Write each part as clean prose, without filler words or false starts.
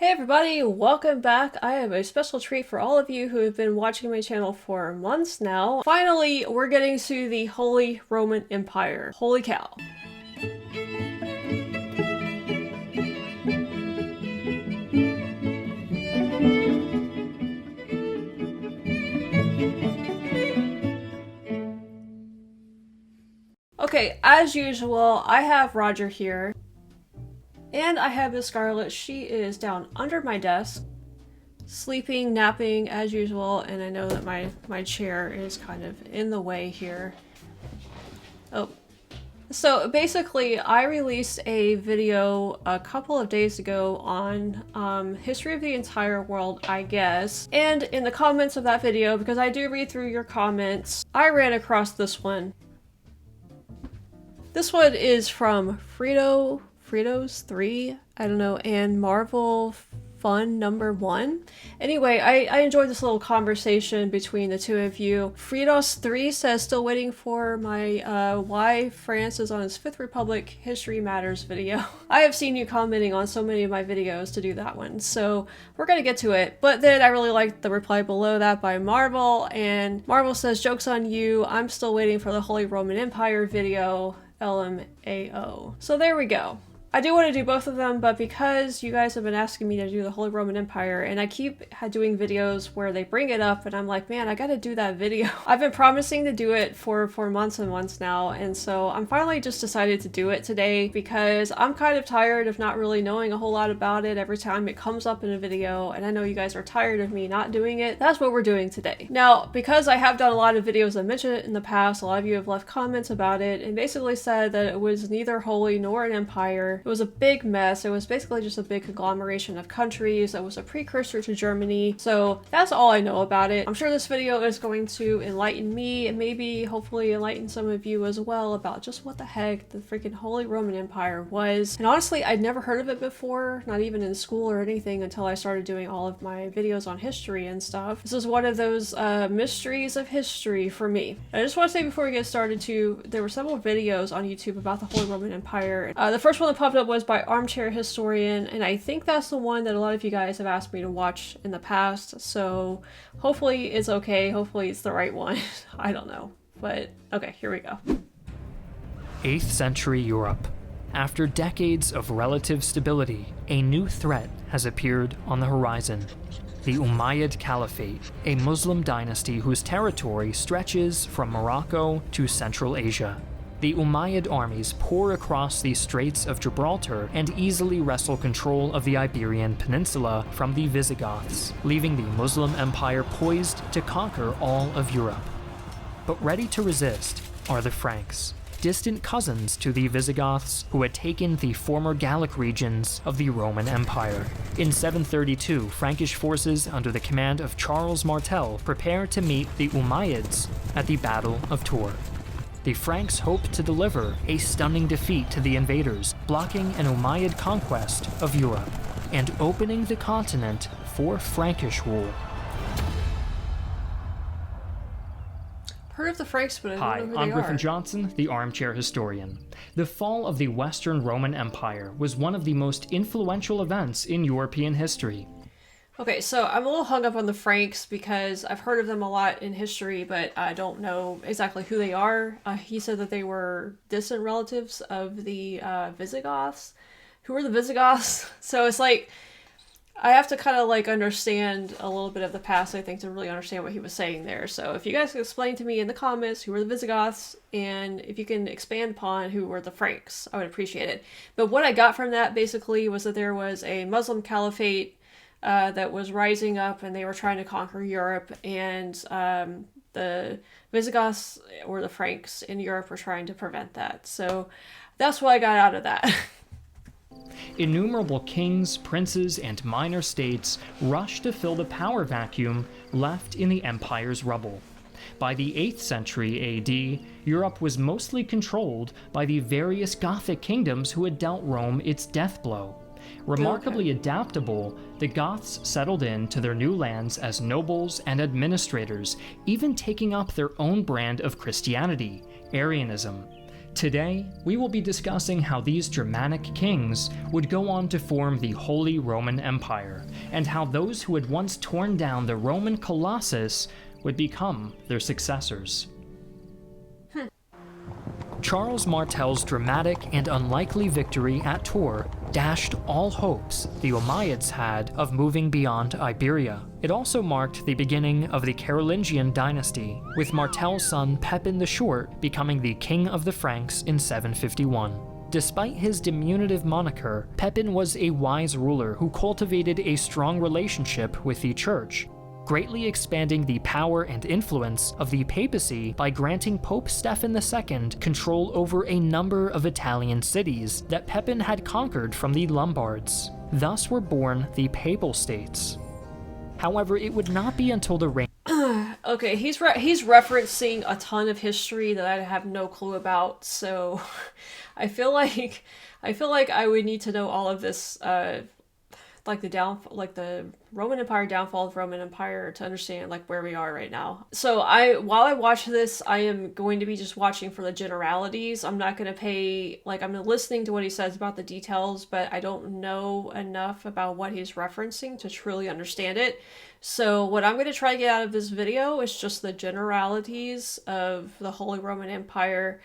Hey everybody, welcome back. I have a special treat for all of you who have been watching my channel for months now. Finally, we're getting to the Holy Roman Empire. Holy cow. Okay, as usual, I have Roger here. And I have Miss Scarlet. She is down under my desk, sleeping, napping as usual, and I know that my chair is kind of in the way here. Oh. So basically, I released a video a couple of days ago on history of the entire world, I guess. And in the comments of that video, because I do read through your comments, I ran across this one. This one is from Fritos 3, I don't know, and Marvel Fun number 1. Anyway, I enjoyed this little conversation between the two of you. Fritos 3 says, still waiting for my why France is on its Fifth Republic History Matters video. I have seen you commenting on so many of my videos to do that one, so we're gonna get to it. But then I really liked the reply below that by Marvel, and Marvel says, joke's on you, I'm still waiting for the Holy Roman Empire video, LMAO. So there we go. I do want to do both of them, but because you guys have been asking me to do the Holy Roman Empire, and I keep doing videos where they bring it up, and I'm like, man, I gotta do that video. I've been promising to do it for months and months now, and so I'm finally just decided to do it today because I'm kind of tired of not really knowing a whole lot about it every time it comes up in a video, and I know you guys are tired of me not doing it. That's what we're doing today. Now, because I have done a lot of videos that mention it in the past, a lot of you have left comments about it, and basically said that it was neither holy nor an empire. It was a big mess. It was basically just a big conglomeration of countries. It was a precursor to Germany. So that's all I know about it. I'm sure this video is going to enlighten me and maybe hopefully enlighten some of you as well about just what the heck the freaking Holy Roman Empire was. And honestly, I'd never heard of it before, not even in school or anything, until I started doing all of my videos on history and stuff. This is one of those mysteries of history for me. I just want to say before we get started too, there were several videos on YouTube about the Holy Roman Empire. The first one that popped up was by Armchair Historian, and I think that's the one that a lot of you guys have asked me to watch in the past, so hopefully it's okay, hopefully it's the right one. I don't know, but okay, here we go. 8th century Europe. After decades of relative stability, a new threat has appeared on the horizon. The Umayyad Caliphate, a Muslim dynasty whose territory stretches from Morocco to Central Asia. The Umayyad armies pour across the Straits of Gibraltar and easily wrestle control of the Iberian Peninsula from the Visigoths, leaving the Muslim Empire poised to conquer all of Europe. But ready to resist are the Franks, distant cousins to the Visigoths who had taken the former Gallic regions of the Roman Empire. In 732, Frankish forces under the command of Charles Martel prepare to meet the Umayyads at the Battle of Tours. The Franks hope to deliver a stunning defeat to the invaders, blocking an Umayyad conquest of Europe, and opening the continent for Frankish rule. Heard of the Franks, but I don't Hi, know who I'm they Griffin are. Johnson, the Armchair Historian. The fall of the Western Roman Empire was one of the most influential events in European history. Okay, so I'm a little hung up on the Franks because I've heard of them a lot in history, but I don't know exactly who they are. He said that they were distant relatives of the Visigoths. Who are the Visigoths? So it's like, I have to kind of like understand a little bit of the past, I think, to really understand what he was saying there. So if you guys can explain to me in the comments who were the Visigoths, and if you can expand upon who were the Franks, I would appreciate it. But what I got from that basically was that there was a Muslim caliphate that was rising up, and they were trying to conquer Europe, and the Visigoths or the Franks in Europe were trying to prevent that. So that's what I got out of that. Innumerable kings, princes, and minor states rushed to fill the power vacuum left in the empire's rubble. By the 8th century AD, Europe was mostly controlled by the various Gothic kingdoms who had dealt Rome its death blow. Remarkably adaptable, the Goths settled into their new lands as nobles and administrators, even taking up their own brand of Christianity, Arianism. Today, we will be discussing how these Germanic kings would go on to form the Holy Roman Empire, and how those who had once torn down the Roman Colossus would become their successors. Charles Martel's dramatic and unlikely victory at Tours dashed all hopes the Umayyads had of moving beyond Iberia. It also marked the beginning of the Carolingian dynasty, with Martel's son Pepin the Short becoming the King of the Franks in 751. Despite his diminutive moniker, Pepin was a wise ruler who cultivated a strong relationship with the church, greatly expanding the power and influence of the papacy by granting Pope Stephen II control over a number of Italian cities that Pepin had conquered from the Lombards. Thus were born the Papal States. However, it would not be until the reign Okay, he's referencing a ton of history that I have no clue about, so I feel like I would need to know all of this, like the Roman Empire, downfall of Roman Empire, to understand like where we are right now. So while I watch this, I am going to be just watching for the generalities. I'm not going to I'm listening to what he says about the details, but I don't know enough about what he's referencing to truly understand it. So what I'm going to try to get out of this video is just the generalities of the Holy Roman Empire.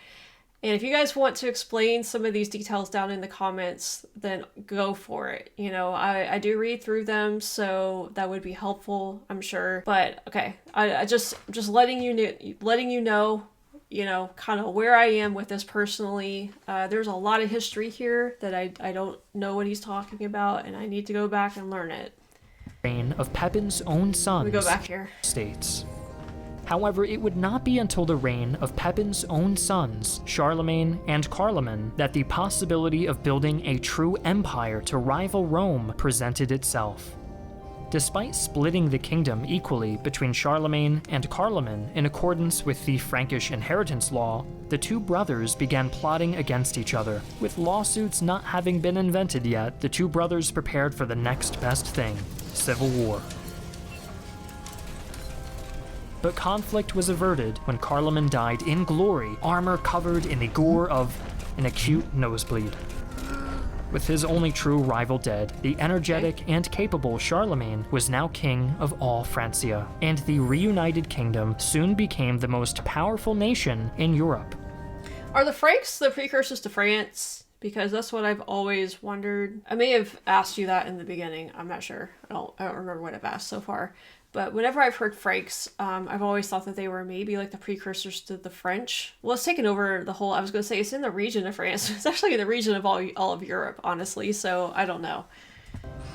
And if you guys want to explain some of these details down in the comments, then go for it. You know, I do read through them, so that would be helpful, I'm sure. But okay, I just letting you know, kind of where I am with this personally. There's a lot of history here that I don't know what he's talking about, and I need to go back and learn it. Reign of Pepin's own sons, we go back here. States. However, it would not be until the reign of Pepin's own sons, Charlemagne and Carloman, that the possibility of building a true empire to rival Rome presented itself. Despite splitting the kingdom equally between Charlemagne and Carloman in accordance with the Frankish inheritance law, the two brothers began plotting against each other. With lawsuits not having been invented yet, the two brothers prepared for the next best thing: civil war. But conflict was averted when Carloman died in glory, armor covered in the gore of an acute nosebleed. With his only true rival dead, the energetic and capable Charlemagne was now king of all Francia, and the reunited kingdom soon became the most powerful nation in Europe. Are the Franks the precursors to France? Because that's what I've always wondered. I may have asked you that in the beginning. I'm not sure. I don't remember what I've asked so far. But whenever I've heard Franks, I've always thought that they were maybe like the precursors to the French. Well, it's taken over the whole, I was going to say, it's in the region of France. It's actually in the region of all of Europe, honestly, so I don't know.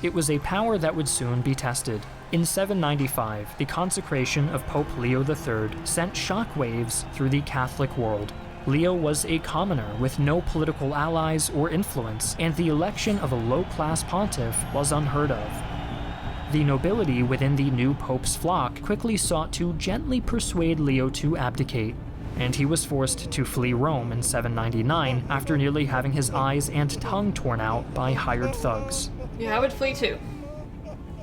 It was a power that would soon be tested. In 795, the consecration of Pope Leo III sent shockwaves through the Catholic world. Leo was a commoner with no political allies or influence, and the election of a low-class pontiff was unheard of. The nobility within the new pope's flock quickly sought to gently persuade Leo to abdicate, and he was forced to flee Rome in 799 after nearly having his eyes and tongue torn out by hired thugs. Yeah, I would flee too.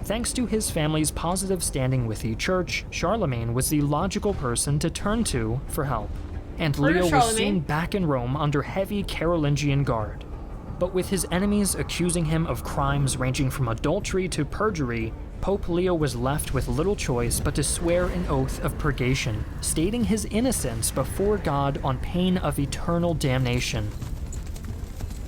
Thanks to his family's positive standing with the church, Charlemagne was the logical person to turn to for help, and Leo was soon back in Rome under heavy Carolingian guard. But with his enemies accusing him of crimes ranging from adultery to perjury, Pope Leo was left with little choice but to swear an oath of purgation, stating his innocence before God on pain of eternal damnation.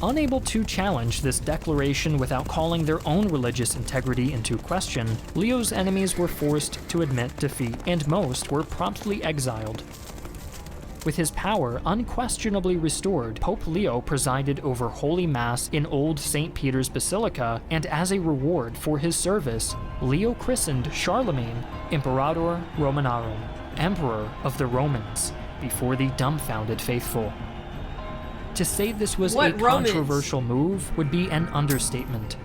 Unable to challenge this declaration without calling their own religious integrity into question, Leo's enemies were forced to admit defeat, and most were promptly exiled. With his power unquestionably restored, Pope Leo presided over Holy Mass in Old St. Peter's Basilica, and as a reward for his service, Leo christened Charlemagne Imperator Romanorum, Emperor of the Romans, before the dumbfounded faithful. To say this was a controversial move would be an understatement.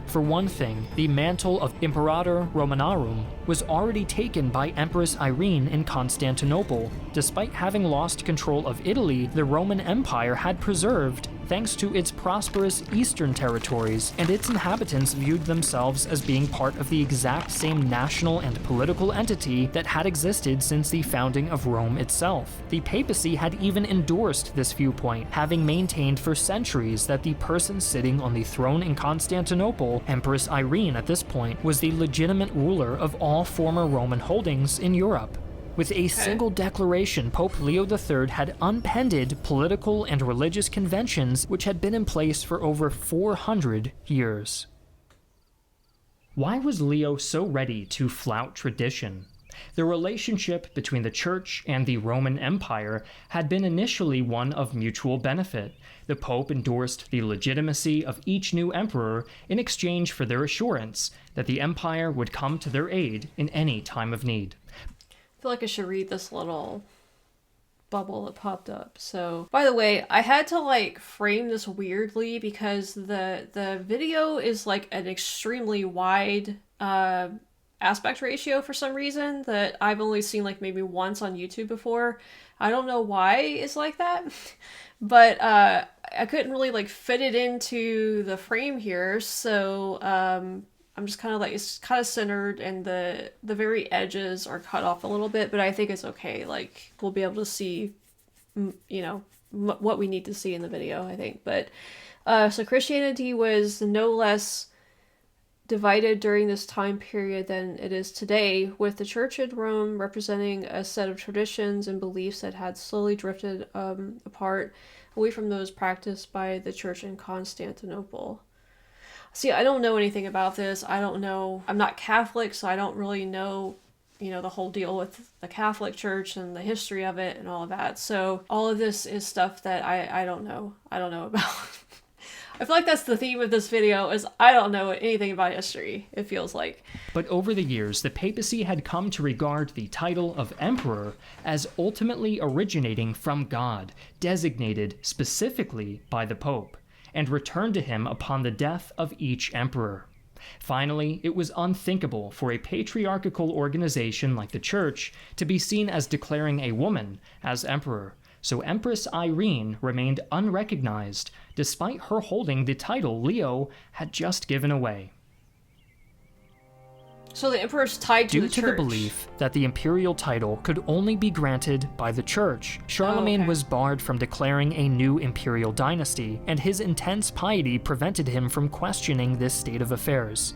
For one thing, the mantle of Imperator Romanorum was already taken by Empress Irene in Constantinople. Despite having lost control of Italy, the Roman Empire had preserved thanks to its prosperous eastern territories, and its inhabitants viewed themselves as being part of the exact same national and political entity that had existed since the founding of Rome itself. The papacy had even endorsed this viewpoint, having maintained for centuries that the person sitting on the throne in Constantinople, Empress Irene at this point, was the legitimate ruler of all former Roman holdings in Europe. With a single declaration, Pope Leo III had unpended political and religious conventions which had been in place for over 400 years. Why was Leo so ready to flout tradition? The relationship between the Church and the Roman Empire had been initially one of mutual benefit. The Pope endorsed the legitimacy of each new emperor in exchange for their assurance that the empire would come to their aid in any time of need. I feel like I should read this little bubble that popped up. So, by the way, I had to like frame this weirdly because the video is like an extremely wide aspect ratio for some reason that I've only seen like maybe once on YouTube before. I don't know why it's like that, but I couldn't really like fit it into the frame here, so I'm just kind of like, it's kind of centered and the very edges are cut off a little bit, but I think it's okay. Like, we'll be able to see, you know, what we need to see in the video, I think. But, so Christianity was no less divided during this time period than it is today, with the church in Rome representing a set of traditions and beliefs that had slowly drifted apart away from those practiced by the church in Constantinople. See, I don't know anything about this. I don't know. I'm not Catholic, so I don't really know, you know, the whole deal with the Catholic Church and the history of it and all of that. So all of this is stuff that I don't know. I don't know about. I feel like that's the theme of this video, is I don't know anything about history, it feels like. But over the years, the papacy had come to regard the title of emperor as ultimately originating from God, designated specifically by the Pope, and returned to him upon the death of each emperor. Finally, it was unthinkable for a patriarchal organization like the Church to be seen as declaring a woman as emperor, so Empress Irene remained unrecognized despite her holding the title Leo had just given away. So the emperor's tied to the church. Due to the belief that the imperial title could only be granted by the church, Charlemagne was barred from declaring a new imperial dynasty, and his intense piety prevented him from questioning this state of affairs.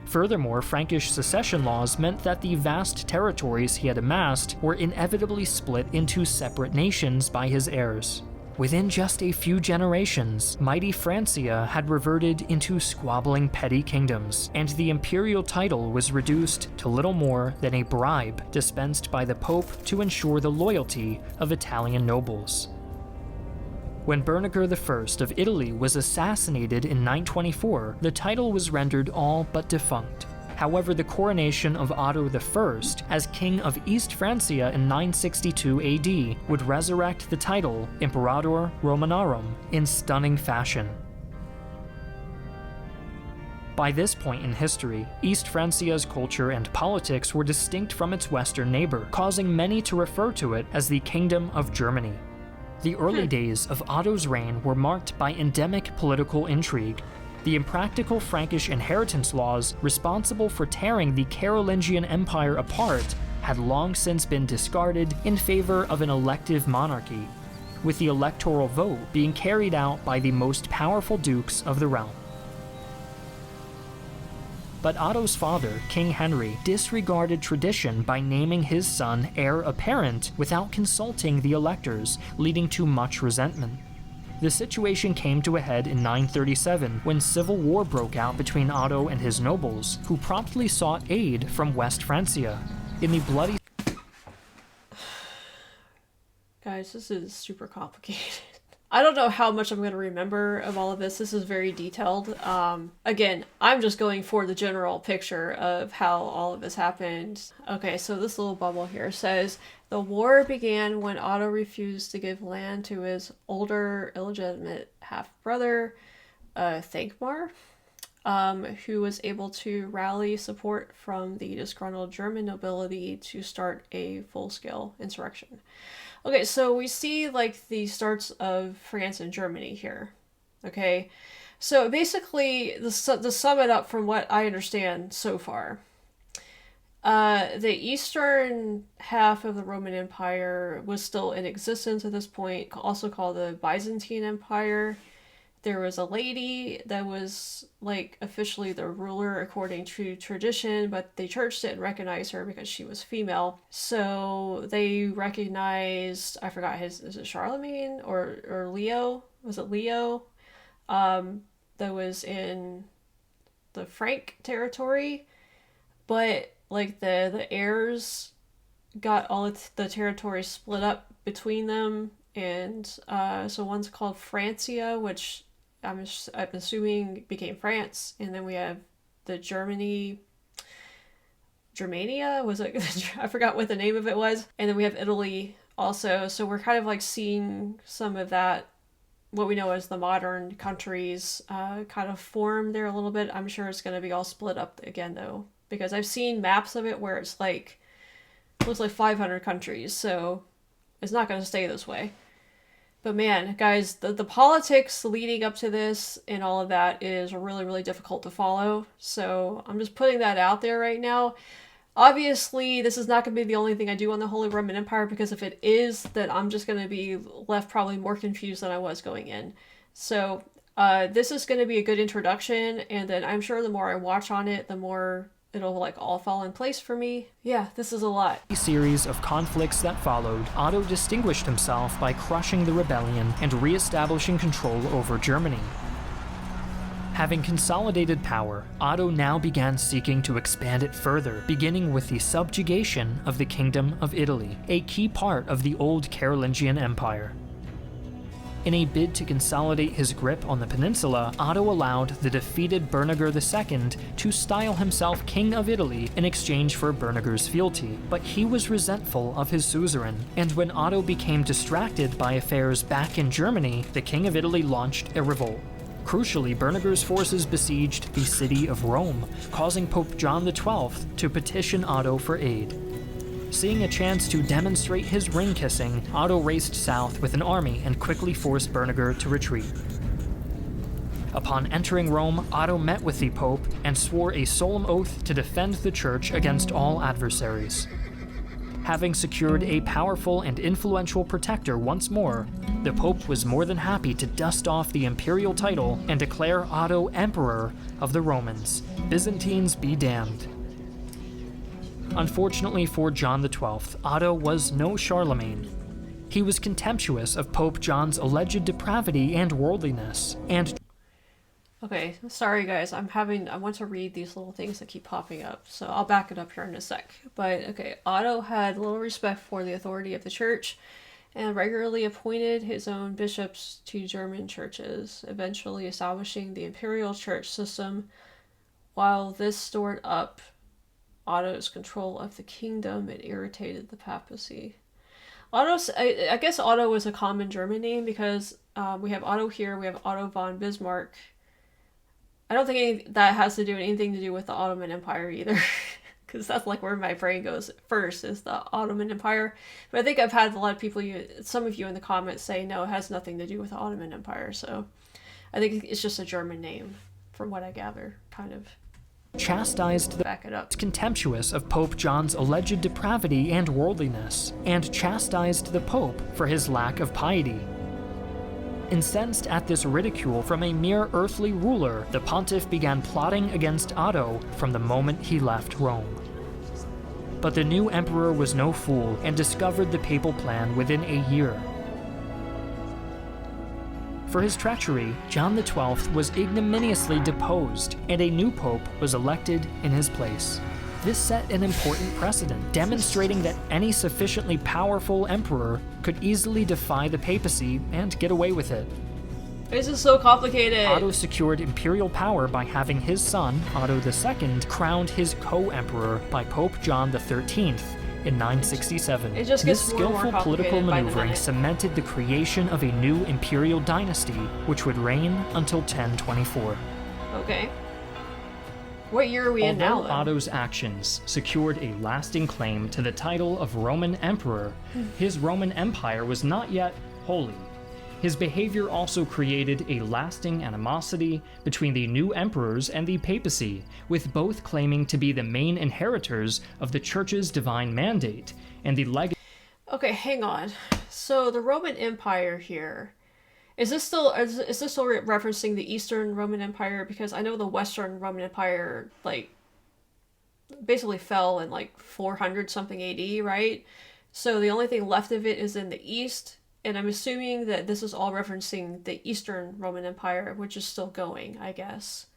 Furthermore, Frankish succession laws meant that the vast territories he had amassed were inevitably split into separate nations by his heirs. Within just a few generations, mighty Francia had reverted into squabbling petty kingdoms, and the imperial title was reduced to little more than a bribe dispensed by the Pope to ensure the loyalty of Italian nobles. When Berniger I of Italy was assassinated in 924, the title was rendered all but defunct. However, the coronation of Otto I as King of East Francia in 962 AD would resurrect the title Imperator Romanorum in stunning fashion. By this point in history, East Francia's culture and politics were distinct from its western neighbor, causing many to refer to it as the Kingdom of Germany. The early days of Otto's reign were marked by endemic political intrigue. The impractical Frankish inheritance laws responsible for tearing the Carolingian Empire apart had long since been discarded in favor of an elective monarchy, with the electoral vote being carried out by the most powerful dukes of the realm. But Otto's father, King Henry, disregarded tradition by naming his son heir apparent without consulting the electors, leading to much resentment. The situation came to a head in 937 when civil war broke out between Otto and his nobles, who promptly sought aid from West Francia. In the bloody... Guys, this is super complicated. I don't know how much I'm going to remember of all of this. This is very detailed. Again, I'm just going for the general picture of how all of this happened. Okay, so this little bubble here says, the war began when Otto refused to give land to his older illegitimate half-brother, Thankmar, who was able to rally support from the disgruntled German nobility to start a full-scale insurrection. Okay, so we see like the starts of France and Germany here. Okay, so basically, to sum it up from what I understand so far, the eastern half of the Roman Empire was still in existence at this point, also called the Byzantine Empire. There was a lady that was like officially the ruler according to tradition, but the church didn't recognize her because she was female. So they recognized, I forgot is it Charlemagne or Leo? Was it Leo? That was in the Frank territory, but like the heirs got all the territory split up between them, and so one's called Francia, which I'm assuming became France, and then we have the Germania, was it? I forgot what the name of it was, and then we have Italy also. So we're kind of like seeing some of that, what we know as the modern countries, kind of form there a little bit. I'm sure it's going to be all split up again though, because I've seen maps of it where it's like looks like 500 countries, so it's not going to stay this way. But man, guys, the politics leading up to this and all of that is really, really difficult to follow. So I'm just putting that out there right now. Obviously, this is not going to be the only thing I do on the Holy Roman Empire, because if it is, then I'm just going to be left probably more confused than I was going in. So this is going to be a good introduction, and then I'm sure the more I watch on it, the more it'll like all fall in place for me. Yeah, this is a lot. A series of conflicts that followed, Otto distinguished himself by crushing the rebellion and re-establishing control over Germany. Having consolidated power, Otto now began seeking to expand it further, beginning with the subjugation of the Kingdom of Italy, a key part of the old Carolingian Empire. In a bid to consolidate his grip on the peninsula, Otto allowed the defeated Berniger II to style himself King of Italy in exchange for Berniger's fealty, but he was resentful of his suzerain, and when Otto became distracted by affairs back in Germany, the King of Italy launched a revolt. Crucially, Berniger's forces besieged the city of Rome, causing Pope John XII to petition Otto for aid. Seeing a chance to demonstrate his ring-kissing, Otto raced south with an army and quickly forced Berniger to retreat. Upon entering Rome, Otto met with the Pope and swore a solemn oath to defend the Church against all adversaries. Having secured a powerful and influential protector once more, the Pope was more than happy to dust off the imperial title and declare Otto Emperor of the Romans. Byzantines be damned. Unfortunately for John XII, Otto was no Charlemagne. He was contemptuous of Pope John's alleged depravity and worldliness, and... Okay, sorry guys, I want to read these little things that keep popping up, so I'll back it up here in a sec. But, okay, Otto had little respect for the authority of the church, and regularly appointed his own bishops to German churches, eventually establishing the imperial church system. While this stored up Otto's control of the kingdom, it irritated the papacy. I guess Otto was a common German name, because we have Otto here, we have Otto von Bismarck. I don't think that has to do anything to do with the Ottoman Empire either, because that's like where my brain goes first, is the Ottoman Empire. But I think I've had a lot of people, some of you in the comments say, no, it has nothing to do with the Ottoman Empire, so I think it's just a German name, from what I gather, kind of. Chastised the back it up. Contemptuous of Pope John's alleged depravity and worldliness, and chastised the Pope for his lack of piety. Incensed at this ridicule from a mere earthly ruler, the pontiff began plotting against Otto from the moment he left Rome. But the new emperor was no fool and discovered the papal plan within a year. For his treachery, John XII was ignominiously deposed, and a new pope was elected in his place. This set an important precedent, demonstrating that any sufficiently powerful emperor could easily defy the papacy and get away with it. This is so complicated. Otto secured imperial power by having his son, Otto II, crowned his co-emperor by Pope John XIII in 967. It just gets this more and more skillful political complicated by the maneuvering minute. cemented the creation of a new imperial dynasty, which would reign until 1024. Okay. What year are we in now, Although though? Otto's actions secured a lasting claim to the title of Roman Emperor, his Roman Empire was not yet holy. His behavior also created a lasting animosity between the new emperors and the papacy, with both claiming to be the main inheritors of the church's divine mandate and the legacy. Okay, hang on. So the Roman Empire here, is this still referencing the Eastern Roman Empire? Because I know the Western Roman Empire like basically fell in like 400 something AD, right? So the only thing left of it is in the East. And I'm assuming that this is all referencing the Eastern Roman Empire, which is still going, I guess.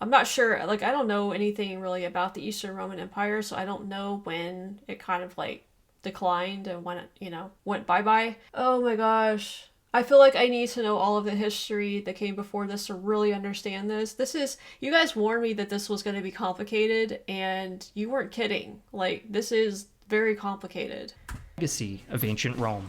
I'm not sure. Like, I don't know anything really about the Eastern Roman Empire, so I don't know when it kind of, like, declined and when it, went bye-bye. Oh my gosh. I feel like I need to know all of the history that came before this to really understand this. You guys warned me that this was going to be complicated, and you weren't kidding. Like, this is very complicated. Legacy of ancient Rome.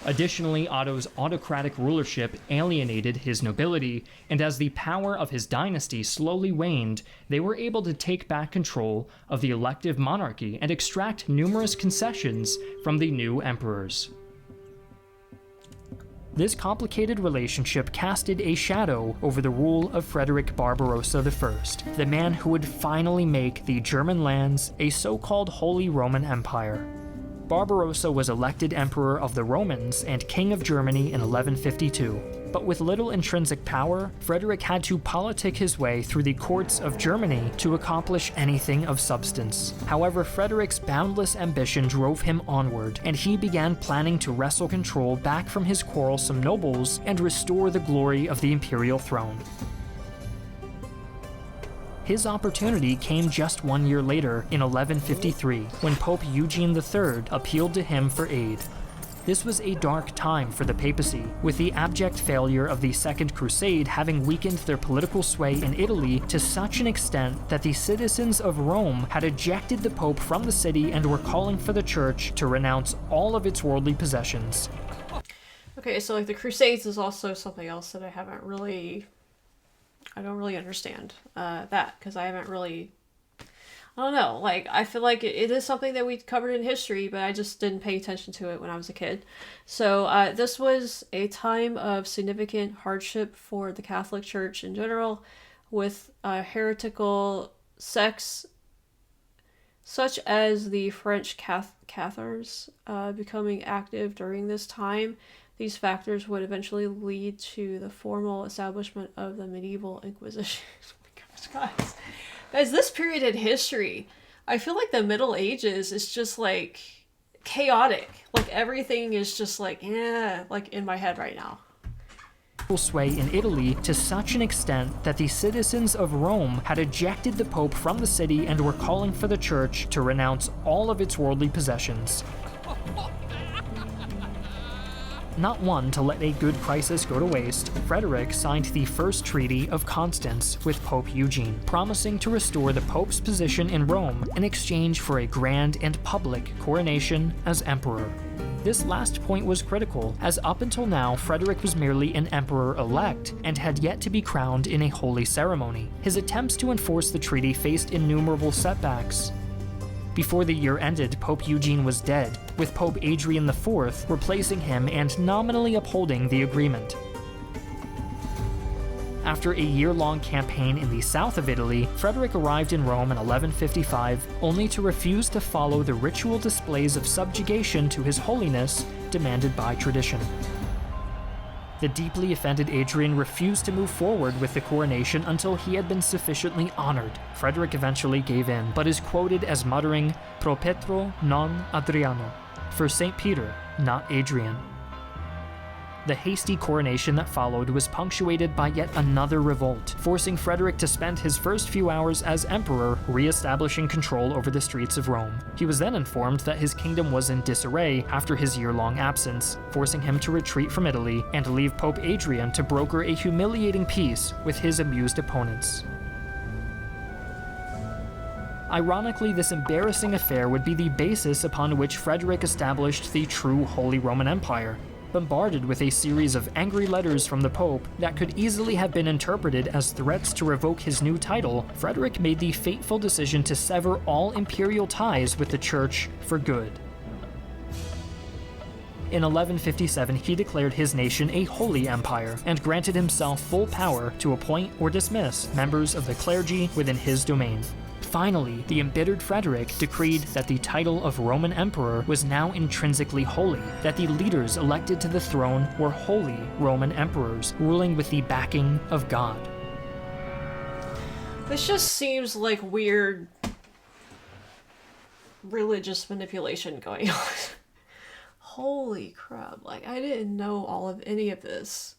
Additionally, Otto's autocratic rulership alienated his nobility, and as the power of his dynasty slowly waned, they were able to take back control of the elective monarchy and extract numerous concessions from the new emperors. This complicated relationship casted a shadow over the rule of Frederick Barbarossa I, the man who would finally make the German lands a so-called Holy Roman Empire. Barbarossa was elected Emperor of the Romans and King of Germany in 1152, but with little intrinsic power, Frederick had to politic his way through the courts of Germany to accomplish anything of substance. However, Frederick's boundless ambition drove him onward, and he began planning to wrestle control back from his quarrelsome nobles and restore the glory of the imperial throne. His opportunity came just 1 year later, in 1153, when Pope Eugene III appealed to him for aid. This was a dark time for the papacy, with the abject failure of the Second Crusade having weakened their political sway in Italy to such an extent that the citizens of Rome had ejected the Pope from the city and were calling for the Church to renounce all of its worldly possessions. Okay, so like the Crusades is also something else that I don't really understand that, because I haven't really, I don't know, like, I feel like it is something that we covered in history, but I just didn't pay attention to it when I was a kid. So this was a time of significant hardship for the Catholic Church in general, with heretical sects such as the French Cathars becoming active during this time. These factors would eventually lead to the formal establishment of the medieval Inquisition. Oh my gosh, guys, this period in history, I feel like the Middle Ages is just like chaotic. Like everything is just like, like in my head right now. Sway in Italy to such an extent that the citizens of Rome had ejected the Pope from the city and were calling for the Church to renounce all of its worldly possessions. Not one to let a good crisis go to waste, Frederick signed the First Treaty of Constance with Pope Eugene, promising to restore the Pope's position in Rome in exchange for a grand and public coronation as emperor. This last point was critical, as up until now, Frederick was merely an emperor-elect and had yet to be crowned in a holy ceremony. His attempts to enforce the treaty faced innumerable setbacks. Before the year ended, Pope Eugene was dead, with Pope Adrian IV replacing him and nominally upholding the agreement. After a year-long campaign in the south of Italy, Frederick arrived in Rome in 1155, only to refuse to follow the ritual displays of subjugation to His Holiness demanded by tradition. The deeply offended Adrian refused to move forward with the coronation until he had been sufficiently honored. Frederick eventually gave in, but is quoted as muttering, "Pro Petro non Adriano," for St. Peter, not Adrian. The hasty coronation that followed was punctuated by yet another revolt, forcing Frederick to spend his first few hours as emperor re-establishing control over the streets of Rome. He was then informed that his kingdom was in disarray after his year-long absence, forcing him to retreat from Italy and leave Pope Adrian to broker a humiliating peace with his amused opponents. Ironically, this embarrassing affair would be the basis upon which Frederick established the true Holy Roman Empire. Bombarded with a series of angry letters from the Pope that could easily have been interpreted as threats to revoke his new title, Frederick made the fateful decision to sever all imperial ties with the Church for good. In 1157, he declared his nation a holy empire and granted himself full power to appoint or dismiss members of the clergy within his domain. Finally, the embittered Frederick decreed that the title of Roman Emperor was now intrinsically holy, that the leaders elected to the throne were holy Roman emperors, ruling with the backing of God. This just seems like weird religious manipulation going on. Holy crap, like I didn't know any of this.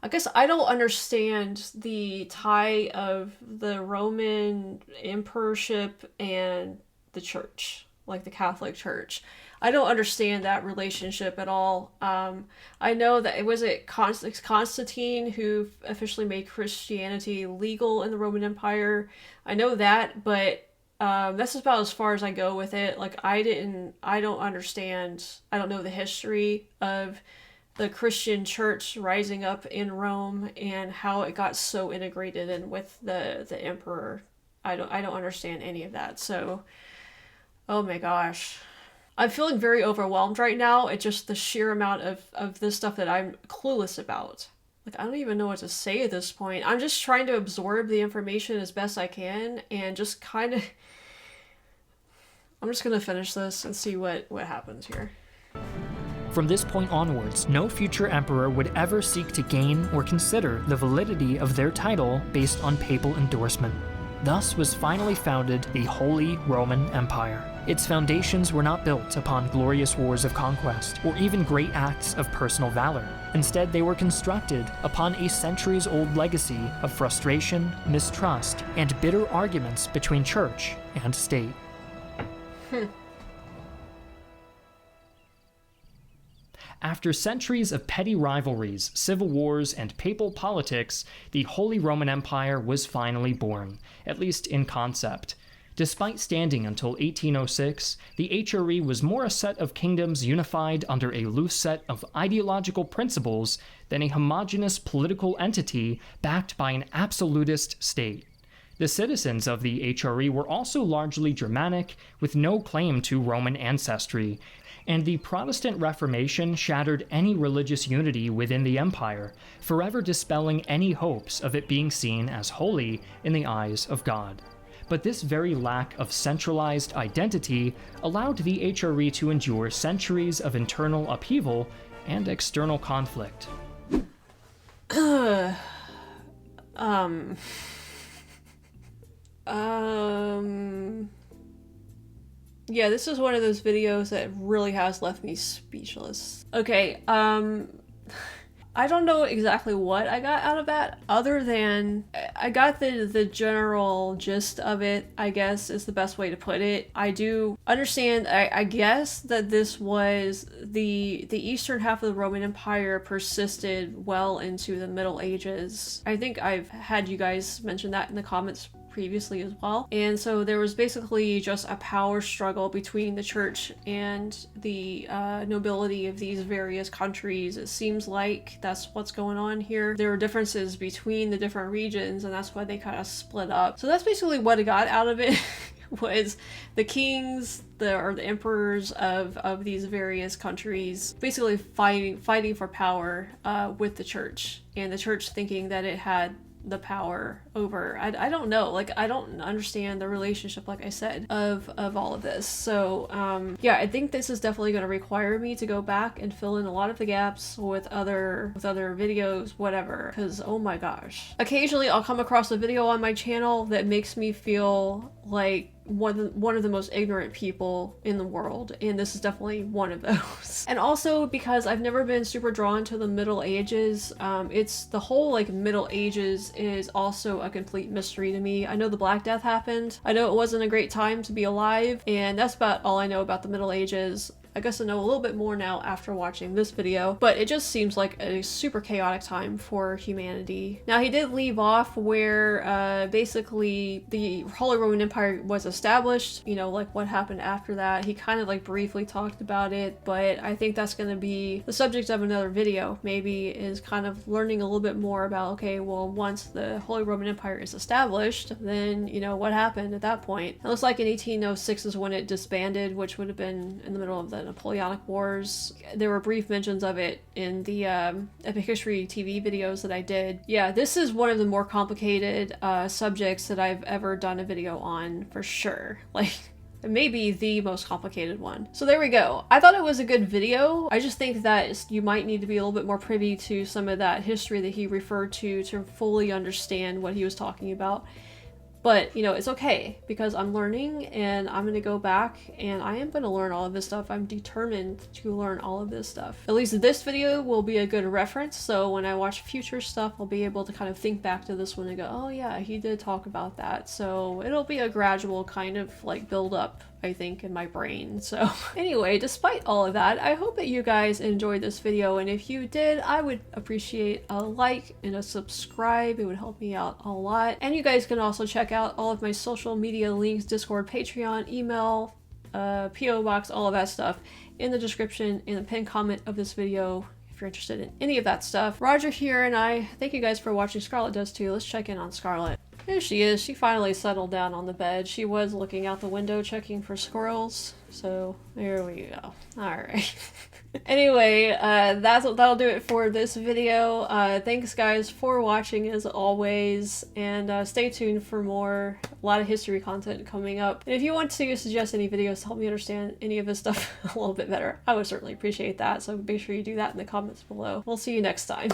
I guess I don't understand the tie of the Roman emperorship and the church, like the Catholic Church. I don't understand that relationship at all. I know that it was Constantine who officially made Christianity legal in the Roman Empire. I know that, but that's about as far as I go with it. Like I don't understand. I don't know the history of the Christian church rising up in Rome and how it got so integrated in with the emperor. I don't understand any of that. So, oh my gosh. I'm feeling very overwhelmed right now. It's just the sheer amount of this stuff that I'm clueless about. Like, I don't even know what to say at this point. I'm just trying to absorb the information as best I can and just kind of... I'm just going to finish this and see what happens here. From this point onwards, no future emperor would ever seek to gain or consider the validity of their title based on papal endorsement. Thus was finally founded the Holy Roman Empire. Its foundations were not built upon glorious wars of conquest or even great acts of personal valor. Instead, they were constructed upon a centuries-old legacy of frustration, mistrust, and bitter arguments between church and state. After centuries of petty rivalries, civil wars, and papal politics, the Holy Roman Empire was finally born, at least in concept. Despite standing until 1806, the HRE was more a set of kingdoms unified under a loose set of ideological principles than a homogeneous political entity backed by an absolutist state. The citizens of the HRE were also largely Germanic, with no claim to Roman ancestry, and the Protestant Reformation shattered any religious unity within the empire, forever dispelling any hopes of it being seen as holy in the eyes of God. But this very lack of centralized identity allowed the HRE to endure centuries of internal upheaval and external conflict. Yeah, this is one of those videos that really has left me speechless. Okay, I don't know exactly what I got out of that, other than I got the general gist of it, I guess is the best way to put it. I do understand, I guess, that this was the eastern half of the Roman Empire persisted well into the Middle Ages. I think I've had you guys mention that in the comments previously as well. And so there was basically just a power struggle between the church and the nobility of these various countries. It seems like that's what's going on here. There were differences between the different regions, and that's why they kind of split up. So that's basically what I got out of it. Was the kings, or the emperors of these various countries basically fighting for power with the church, and the church thinking that it had the power over. I don't know, like I don't understand the relationship, like I said, of all of this. So yeah, I think this is definitely going to require me to go back and fill in a lot of the gaps with other videos, whatever, because oh my gosh, occasionally I'll come across a video on my channel that makes me feel like one of the most ignorant people in the world, and this is definitely one of those. And also because I've never been super drawn to the Middle Ages, it's the whole like Middle Ages is also a complete mystery to me. I know the Black Death happened, I know it wasn't a great time to be alive, and that's about all I know about the Middle Ages. I guess I know a little bit more now after watching this video, but it just seems like a super chaotic time for humanity. Now, he did leave off where basically the Holy Roman Empire was established, you know, like what happened after that. He kind of like briefly talked about it, but I think that's going to be the subject of another video, maybe, is kind of learning a little bit more about, okay, well, once the Holy Roman Empire is established, then, you know, what happened at that point? It looks like in 1806 is when it disbanded, which would have been in the middle of the the Napoleonic Wars. There were brief mentions of it in the Epic History TV videos that I did. Yeah, this is one of the more complicated subjects that I've ever done a video on, for sure. Like, maybe the most complicated one. So there we go. I thought it was a good video. I just think that you might need to be a little bit more privy to some of that history that he referred to fully understand what he was talking about. But, you know, it's okay because I'm learning and I'm going to go back and I am going to learn all of this stuff. I'm determined to learn all of this stuff. At least this video will be a good reference. So when I watch future stuff, I'll be able to kind of think back to this one and go, oh yeah, he did talk about that. So it'll be a gradual kind of like build up, I think, in my brain. So anyway, despite all of that, I hope that you guys enjoyed this video. And if you did, I would appreciate a like and a subscribe. It would help me out a lot. And you guys can also check out all of my social media links, Discord, Patreon, email, PO box, all of that stuff in the description, in the pinned comment of this video if you're interested in any of that stuff. Roger here, and I thank you guys for watching. Scarlett does too. Let's check in on Scarlett. There she is. She finally settled down on the bed. She was looking out the window checking for squirrels. So there we go. Alright. Anyway, that'll do it for this video. Thanks guys for watching as always, and stay tuned for more. A lot of history content coming up. And if you want to suggest any videos to help me understand any of this stuff a little bit better, I would certainly appreciate that. So make sure you do that in the comments below. We'll see you next time.